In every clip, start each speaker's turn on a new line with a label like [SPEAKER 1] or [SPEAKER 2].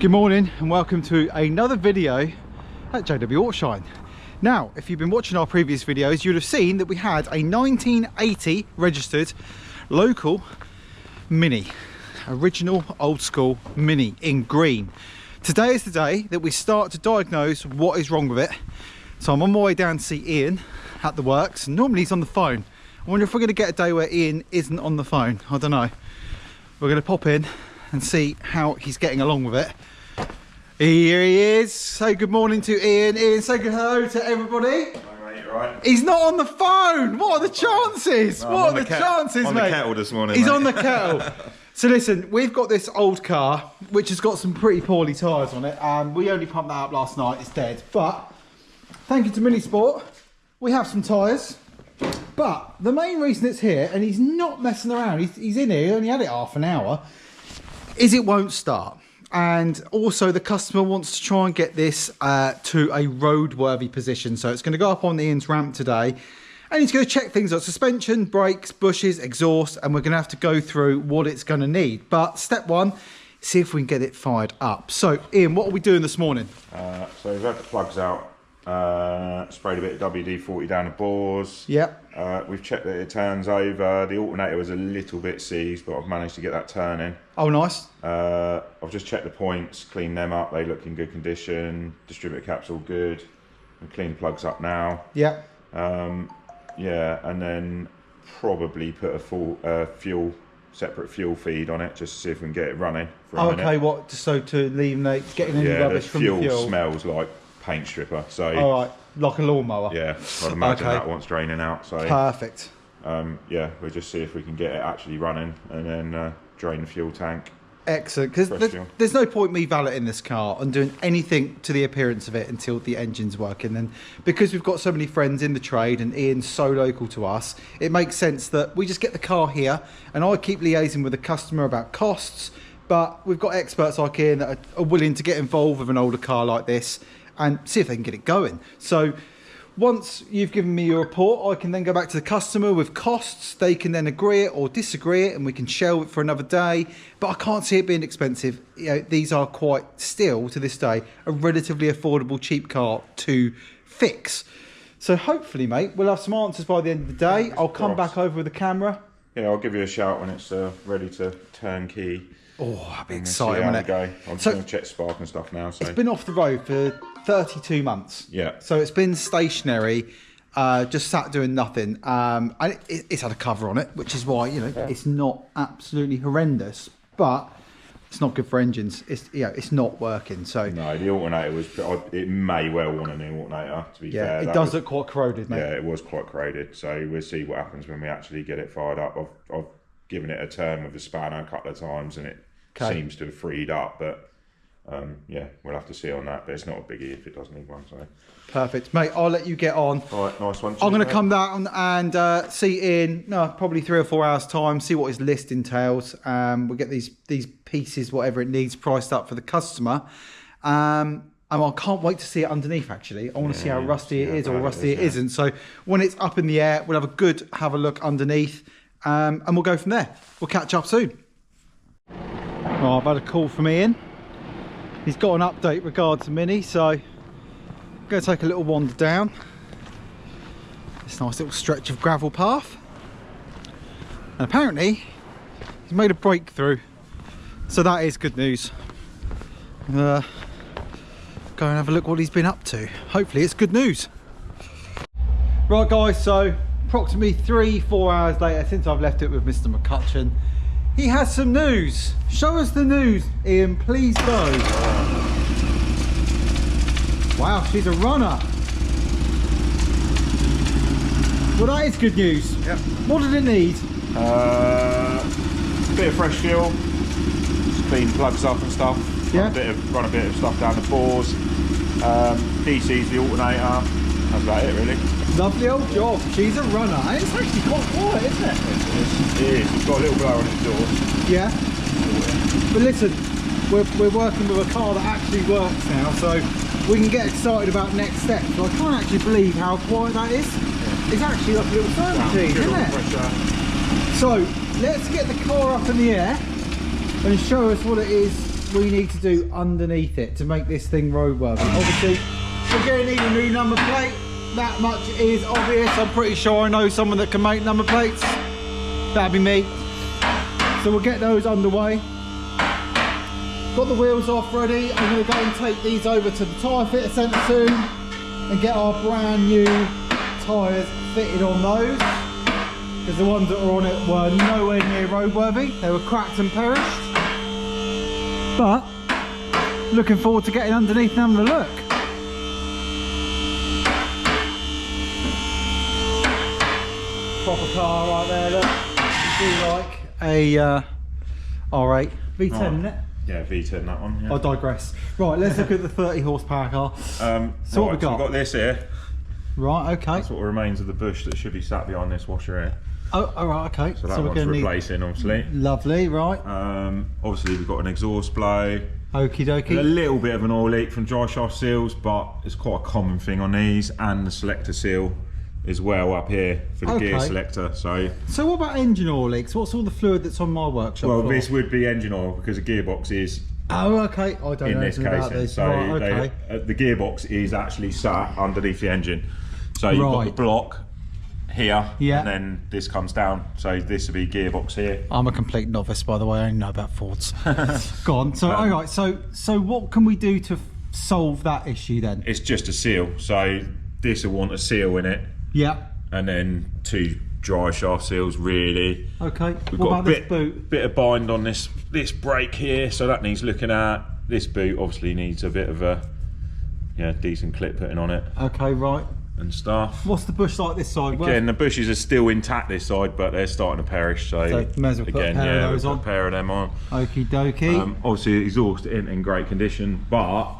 [SPEAKER 1] Good morning and welcome to another video at JW Auto. Now, if you've been watching our previous videos, you'd have seen that we had a 1980 registered local Mini, original old school Mini in green. Today is the day that we start to diagnose what is wrong with it. So I'm on my way down to see Ian at the Worx, and normally he's on the phone. I wonder if we're going to get a day where Ian isn't on the phone. I don't know. We're going to pop in and see how he's getting along with it. Here he is. Say good morning to Ian. Ian, say good hello to everybody.
[SPEAKER 2] Hi mate, you alright?
[SPEAKER 1] He's not on the phone. What are the chances?
[SPEAKER 2] No,
[SPEAKER 1] what are the chances,
[SPEAKER 2] on
[SPEAKER 1] mate?
[SPEAKER 2] On the kettle this morning,
[SPEAKER 1] He's
[SPEAKER 2] mate.
[SPEAKER 1] on the kettle. So listen, we've got this old car, which has got some pretty poorly tyres on it, and we only pumped that up last night. It's dead. But thank you to Mini Sport, we have some tyres. But the main reason it's here, and he's not messing around, he's in here, he only had it half an hour, is it won't start. And also the customer wants to try and get this to a roadworthy position. So it's going to go up on Ian's ramp today, and he's going to check things like suspension, brakes, bushes, exhaust, and we're going to have to go through what it's going to need. But step one, see if we can get it fired up. So Ian, what are we doing this morning?
[SPEAKER 2] So we've had the plugs out, sprayed a bit of WD-40 down the bores.
[SPEAKER 1] Yep.
[SPEAKER 2] We've checked that it turns over. The alternator was a little bit seized, but I've managed to get that turning.
[SPEAKER 1] Oh, nice.
[SPEAKER 2] I've just checked the points, cleaned them up. They look in good condition. Distributor cap's all good. And clean plugs up now.
[SPEAKER 1] Yep.
[SPEAKER 2] Yeah, and then probably put a full separate fuel feed on it just to see if we can get it running for a minute.
[SPEAKER 1] Okay, what? So to eliminate getting any rubbish from the fuel?
[SPEAKER 2] Smells like paint stripper. So
[SPEAKER 1] all right, like a lawnmower.
[SPEAKER 2] yeah, I'd imagine that wants draining out. So
[SPEAKER 1] perfect.
[SPEAKER 2] yeah, we'll just see if we can get it actually running and then drain the fuel tank.
[SPEAKER 1] Excellent, because there's no point me valeting this car and doing anything to the appearance of it until the engine's working. And because we've got so many friends in the trade and Ian's so local to us, it makes sense that we just get the car here and I keep liaising with the customer about costs. But we've got experts like Ian that are willing to get involved with an older car like this and see if they can get it going. So once you've given me your report, I can then go back to the customer with costs. They can then agree it or disagree it, and we can shelve it for another day. But I can't see it being expensive. You know, these are quite still, to this day, a relatively affordable, cheap car to fix. So hopefully, mate, we'll have some answers by the end of the day. I'll come back over with the camera.
[SPEAKER 2] Yeah, I'll give you a shout when it's ready to turnkey.
[SPEAKER 1] Oh, that'd be exciting, wouldn't it?
[SPEAKER 2] Go. I'm just going to check spark and stuff now. So
[SPEAKER 1] it's been off the road for 32 months.
[SPEAKER 2] Yeah.
[SPEAKER 1] So it's been stationary, just sat doing nothing. And it's had a cover on it, which is why, you know, it's not absolutely horrendous, but it's not good for engines. It's not working. So
[SPEAKER 2] no, the alternator was. It may well want a new alternator. To be fair,
[SPEAKER 1] it does look quite corroded, mate.
[SPEAKER 2] Yeah, it was quite corroded. So we'll see what happens when we actually get it fired up. I've given it a turn with a spanner a couple of times, and it seems to have freed up, but yeah, we'll have to see on that. But it's not a biggie if it does need one. So
[SPEAKER 1] perfect, mate. I'll let you get on.
[SPEAKER 2] All right, nice one.
[SPEAKER 1] I'm going to come down and see Ian. Probably 3 or 4 hours time. See what his list entails. We'll get these pieces, whatever it needs, priced up for the customer. And I can't wait to see it underneath. Actually, I want to see how rusty it is or rusty it isn't. So when it's up in the air, we'll have a look underneath, and we'll go from there. We'll catch up soon. Oh, I've had a call from Ian. He's got an update regards to Mini, so I'm going to take a little wander down this nice little stretch of gravel path. And apparently he's made a breakthrough, so that is good news. Go and have a look what he's been up to. Hopefully it's good news. Right guys, so approximately 3-4 hours later since I've left it with Mr. McCutcheon, he has some news. Show us the news, Ian, please go. Wow, she's a runner. Well, that is good news.
[SPEAKER 2] Yep.
[SPEAKER 1] What did it need?
[SPEAKER 2] Bit of fresh fuel, just clean plugs up and stuff.
[SPEAKER 1] Yeah.
[SPEAKER 2] Run a bit of stuff down the bores. DC's the alternator. That's about it, really.
[SPEAKER 1] Lovely old job. She's a runner. It's actually quite quiet, isn't it?
[SPEAKER 2] It is. It's got a little blower on its door.
[SPEAKER 1] Yeah. But listen, we're working with a car that actually works now, so we can get excited about next steps. So I can't actually believe how quiet that is. Yeah. It's actually like a little thermal machine, isn't it? So let's get the car up in the air and show us what it is we need to do underneath it to make this thing roadworthy? Obviously, we're going to need a new number plate. That much is obvious. I'm pretty sure I know someone that can make number plates. That'd be me. So we'll get those underway. Got the wheels off ready. I'm going to go and take these over to the tyre fitter centre soon and get our brand new tyres fitted on those, because the ones that were on it were nowhere near roadworthy. They were cracked and perished. But looking forward to getting underneath and having a look. Proper car right there, look. You do like a R8 V10, isn't it?
[SPEAKER 2] Yeah, V10 that one. Yeah.
[SPEAKER 1] I digress. Right, let's look at the 30 horsepower car. So
[SPEAKER 2] right,
[SPEAKER 1] what we got?
[SPEAKER 2] So we've got this here.
[SPEAKER 1] Right, okay.
[SPEAKER 2] That's what remains of the bush that should be sat behind this washer here.
[SPEAKER 1] Oh, all right, okay.
[SPEAKER 2] So that one's replacing, obviously.
[SPEAKER 1] Lovely, right.
[SPEAKER 2] Obviously we've got an exhaust blow.
[SPEAKER 1] Okie dokie.
[SPEAKER 2] A little bit of an oil leak from dry shaft seals, but it's quite a common thing on these, and the selector seal as well up here for the gear selector. So
[SPEAKER 1] what about engine oil leaks? What's all the fluid that's on my workshop?
[SPEAKER 2] Well,
[SPEAKER 1] floor?
[SPEAKER 2] this would be engine oil because the gearbox is.
[SPEAKER 1] Oh, okay. I don't know anything about this.
[SPEAKER 2] So
[SPEAKER 1] right, okay.
[SPEAKER 2] The gearbox is actually sat underneath the engine. So you've got the block here, and then this comes down. So this would be gearbox here.
[SPEAKER 1] I'm a complete novice, by the way. I only know about Fords. Go on. So, all right. So what can we do to solve that issue then?
[SPEAKER 2] It's just a seal. So this will want a seal in it.
[SPEAKER 1] Yeah.
[SPEAKER 2] And then 2 dry shaft seals, really.
[SPEAKER 1] Okay.
[SPEAKER 2] We've got a bit of bind on this brake here, so that needs looking at. This boot obviously needs a bit of a decent clip putting on it.
[SPEAKER 1] Okay, right.
[SPEAKER 2] And stuff.
[SPEAKER 1] What's the bush like this side?
[SPEAKER 2] Again, the bushes are still intact this side, but they're starting to perish. So
[SPEAKER 1] may as well put a pair of those on.
[SPEAKER 2] Put a pair of them on.
[SPEAKER 1] Okie dokie.
[SPEAKER 2] Obviously, the exhaust isn't in great condition, but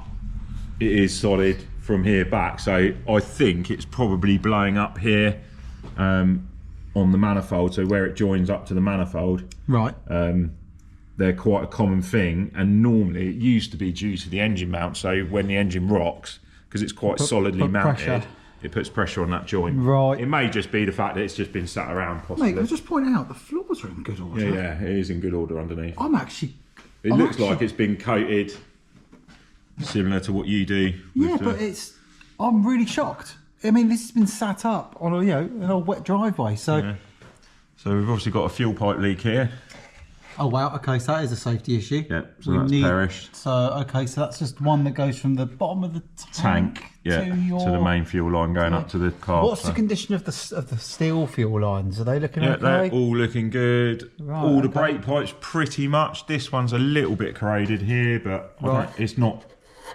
[SPEAKER 2] it is solid from here back. So I think it's probably blowing up here on the manifold. So where it joins up to the manifold. Right. They're quite a common thing, and normally it used to be due to the engine mount. So when the engine rocks, because it's quite solidly mounted. Pressure. It puts pressure on that joint. Right. It may just be the fact that it's just been sat around, possibly.
[SPEAKER 1] Mate, I was just pointing out the floors are in good order.
[SPEAKER 2] Yeah, it is in good order underneath.
[SPEAKER 1] It
[SPEAKER 2] looks like it's been coated, similar to what you do.
[SPEAKER 1] But I'm really shocked. I mean, this has been sat up on an old wet driveway. So
[SPEAKER 2] we've obviously got a fuel pipe leak here.
[SPEAKER 1] Oh wow, okay, so that is a safety issue.
[SPEAKER 2] Yeah, so that's perished.
[SPEAKER 1] So okay, so that's just one that goes from the bottom of the tank
[SPEAKER 2] to the main fuel line going up to the car.
[SPEAKER 1] What's the condition of the steel fuel lines? Are they looking okay?
[SPEAKER 2] Yeah, they're all looking good. Right, all the brake pipes pretty much. This one's a little bit corroded here, but it's not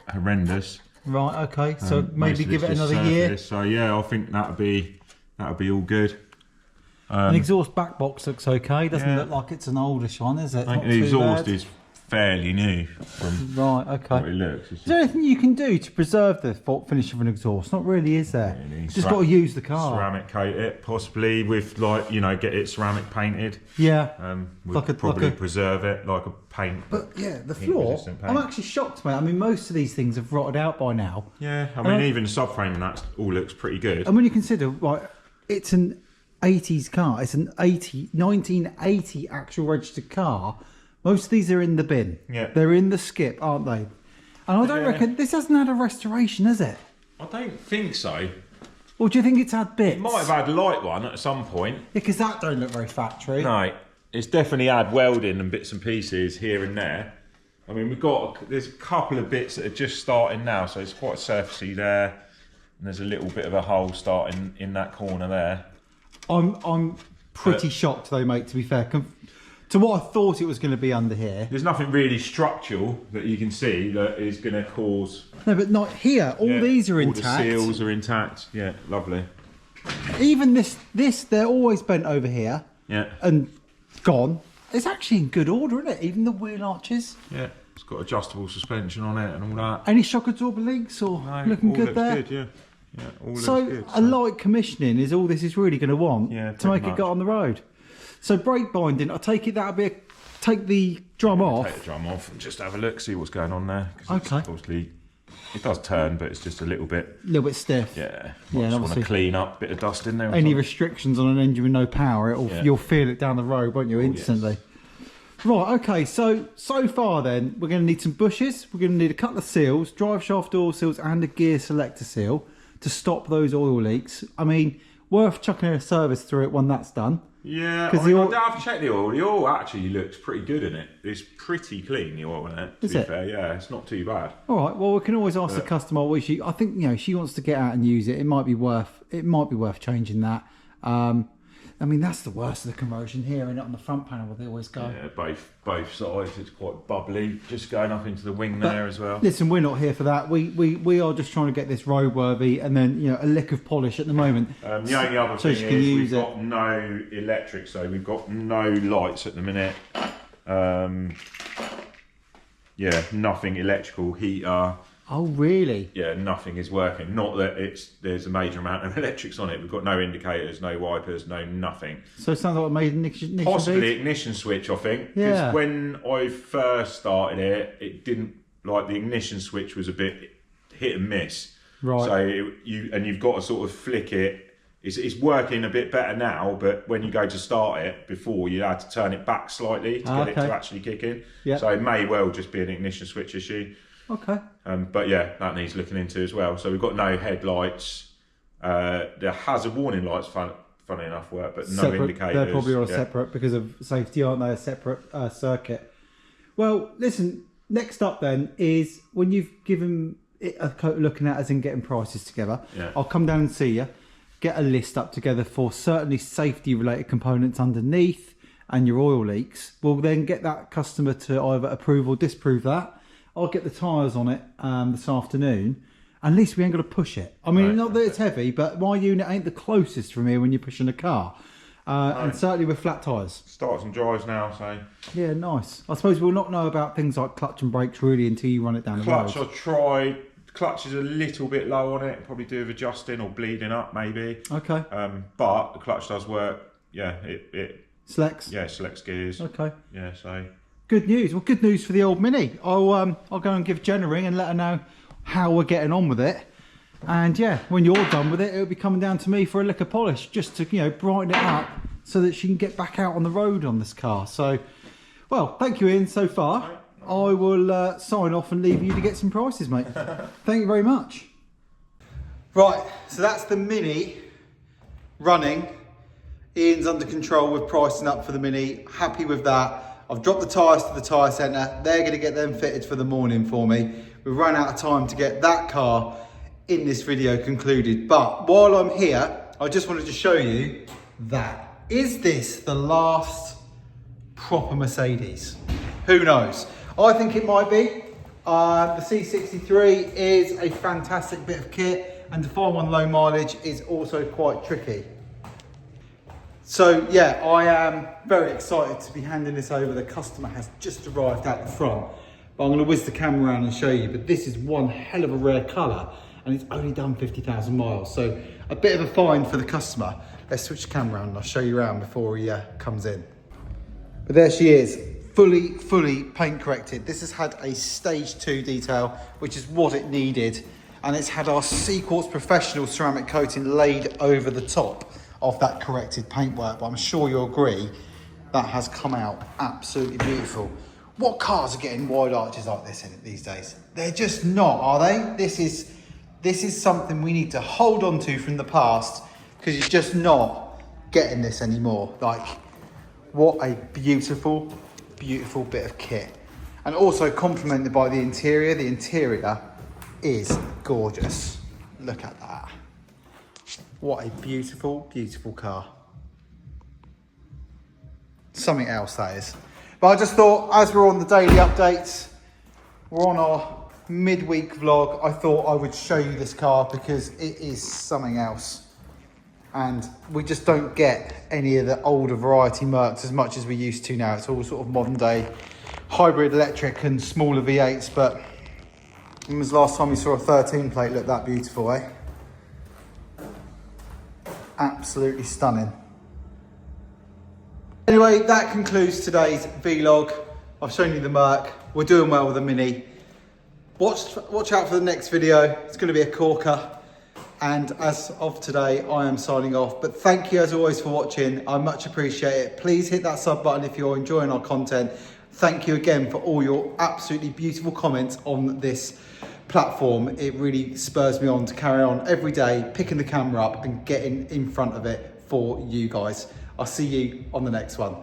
[SPEAKER 2] horrendous.
[SPEAKER 1] Right, okay, so maybe give it another year.
[SPEAKER 2] So yeah, I think that'll be all good.
[SPEAKER 1] An exhaust back box looks okay. Doesn't look like it's an oldish one, is it?
[SPEAKER 2] I think the exhaust is fairly new from what it looks.
[SPEAKER 1] Is there anything you can do to preserve the finish of an exhaust? Not really, is there? Really. Just got to use the car.
[SPEAKER 2] Ceramic coat it, possibly with get it ceramic painted.
[SPEAKER 1] Yeah.
[SPEAKER 2] We'd probably preserve it like a paint.
[SPEAKER 1] But the floor, I'm actually shocked, mate. I mean, most of these things have rotted out by now.
[SPEAKER 2] Yeah, I mean, even the subframe and that all looks pretty good.
[SPEAKER 1] And when you consider, it's an 80s car, it's an 1980 actual registered car. Most of these are in the bin. Yeah. They're in the skip, aren't they? And I don't reckon this hasn't had a restoration, has it?
[SPEAKER 2] I don't think so.
[SPEAKER 1] Or do you think it's had bits?
[SPEAKER 2] It might have had a light one at some point.
[SPEAKER 1] Yeah, because that don't look very factory.
[SPEAKER 2] No, it's definitely had welding and bits and pieces here and there. I mean, there's a couple of bits that are just starting now, so it's quite surfacey there. And there's a little bit of a hole starting in that corner there.
[SPEAKER 1] I'm pretty shocked though, mate, to be fair. To what I thought it was going to be under here.
[SPEAKER 2] There's nothing really structural that you can see that is going to cause...
[SPEAKER 1] No, but not here. All these are intact.
[SPEAKER 2] All the seals are intact. Yeah, lovely.
[SPEAKER 1] Even this, they're always bent over here. Yeah. And gone. It's actually in good order, isn't it? Even the wheel arches.
[SPEAKER 2] Yeah. It's got adjustable suspension on it and all that.
[SPEAKER 1] Any shock absorber links or looking good there?
[SPEAKER 2] Good, yeah. Yeah, all
[SPEAKER 1] so
[SPEAKER 2] good,
[SPEAKER 1] a light commissioning is all this is really going to want to make it go on the road. So brake binding, I take it that'll be take the drum off.
[SPEAKER 2] Take the drum off and just have a look, see what's going on there. Okay. Obviously, it does turn, but it's just a little bit
[SPEAKER 1] stiff.
[SPEAKER 2] Yeah. Just want to clean up, bit of dust in there.
[SPEAKER 1] Any restrictions on an engine with no power, you'll feel it down the road, won't you? Instantly.
[SPEAKER 2] Yes.
[SPEAKER 1] Right, okay, so far then, we're going to need some bushes, we're going to need a couple of seals, drive shaft oil seals and a gear selector seal to stop those oil leaks. I mean, worth chucking a service through it when that's done.
[SPEAKER 2] Yeah, I have checked the oil. The oil actually looks pretty good in it. It's pretty clean, the oil in it, to be fair. Yeah, it's not too bad.
[SPEAKER 1] All right, well, we can always ask the customer what I think, you know, she wants to get out and use it. It might be worth changing that. I mean, that's the worst of the conversion here, and on the front panel where they always go.
[SPEAKER 2] Yeah, both sides. It's quite bubbly, just going up into the wing there as well.
[SPEAKER 1] Listen, we're not here for that. We are just trying to get this roadworthy, and then, you know, a lick of polish at the moment.
[SPEAKER 2] The only other thing is we've got no electric, so we've got no lights at the minute. Yeah, nothing electrical, heater.
[SPEAKER 1] Oh, really?
[SPEAKER 2] Yeah, nothing is working. Not that there's a major amount of electrics on it. We've got no indicators, no wipers, no nothing.
[SPEAKER 1] So it sounds like it made ignition
[SPEAKER 2] possibly ignition switch, I think. Because
[SPEAKER 1] yeah.
[SPEAKER 2] When I first started it didn't, like, the ignition switch was a bit hit and miss.
[SPEAKER 1] Right.
[SPEAKER 2] So you've got to sort of flick it. It's working a bit better now, but when you go to start it, before you had to turn it back slightly to get it to actually kick in.
[SPEAKER 1] Yeah.
[SPEAKER 2] So it may well just be an ignition switch issue.
[SPEAKER 1] Okay.
[SPEAKER 2] But yeah, that needs looking into as well. So we've got no headlights. The hazard warning lights, funny enough, work, but no indicators.
[SPEAKER 1] They're probably all separate because of safety, aren't they? A separate circuit. Well, listen, next up then is when you've given it a looking at, as in getting prices together, I'll come down and see you, get a list up together for certainly safety related components underneath and your oil leaks. We'll then get that customer to either approve or disprove that. I'll get the tyres on it this afternoon. At least we ain't got to push it. I mean, not that it's heavy, but my unit ain't the closest from here when you're pushing a car. And certainly with flat tyres.
[SPEAKER 2] Starts and drives now, so...
[SPEAKER 1] Yeah, nice. I suppose we'll not know about things like clutch and brakes really until you run it down the road.
[SPEAKER 2] Clutch, I tried. Clutch is a little bit low on it. Probably do with adjusting or bleeding up, maybe.
[SPEAKER 1] Okay.
[SPEAKER 2] But the clutch does work. Yeah, it
[SPEAKER 1] selects?
[SPEAKER 2] Yeah, selects gears.
[SPEAKER 1] Okay.
[SPEAKER 2] Yeah, so...
[SPEAKER 1] Good news. Well, good news for the old Mini. I'll go and give Jen a ring and let her know how we're getting on with it. And yeah, when you're done with it, it'll be coming down to me for a lick of polish, just to, you know, brighten it up so that she can get back out on the road on this car. So, well, thank you, Ian, so far. I will sign off and leave you to get some prices, mate. Thank you very much. Right, so that's the Mini running. Ian's under control with pricing up for the Mini. Happy with that. I've dropped the tyres to the tyre centre. They're going to get them fitted for the morning for me. We've run out of time to get that car in this video concluded. But while I'm here, I just wanted to show you that. Is this the last proper Mercedes? Who knows? I think it might be. The C63 is a fantastic bit of kit, and to find one low mileage is also quite tricky. So yeah, I am very excited to be handing this over. The customer has just arrived out the front, but I'm going to whiz the camera around and show you. But this is one hell of a rare colour, and it's only done 50,000 miles. So a bit of a find for the customer. Let's switch the camera around and I'll show you around before he comes in. But there she is, fully paint corrected. This has had a stage 2 detail, which is what it needed. And it's had our Sequartz Professional ceramic coating laid over the top of that corrected paintwork, but I'm sure you'll agree that has come out absolutely beautiful. What cars are getting wide arches like this in it these days? They're just not, are they? This is something we need to hold on to from the past, because you're just not getting this anymore. Like, what a beautiful bit of kit. And also complemented by the interior. The interior is gorgeous. Look at that. What a beautiful car. Something else, that is. But I just thought, as we're on the daily updates, we're on our midweek vlog, I thought I would show you this car because it is something else. And we just don't get any of the older variety Mercs as much as we used to now. It's all sort of modern day hybrid electric and smaller V8s. But when was the last time you saw a 13 plate look that beautiful, eh? Absolutely stunning. Anyway, that concludes today's vlog. I've shown you the Merc. We're doing well with the Mini. Watch out for the next video. It's going to be a corker. And as of today, I am signing off. But thank you as always for watching. I much appreciate it. Please hit that sub button if you're enjoying our content. Thank you again for all your absolutely beautiful comments on this platform. It really spurs me on to carry on every day, picking the camera up and getting in front of it for you guys. I'll see you on the next one.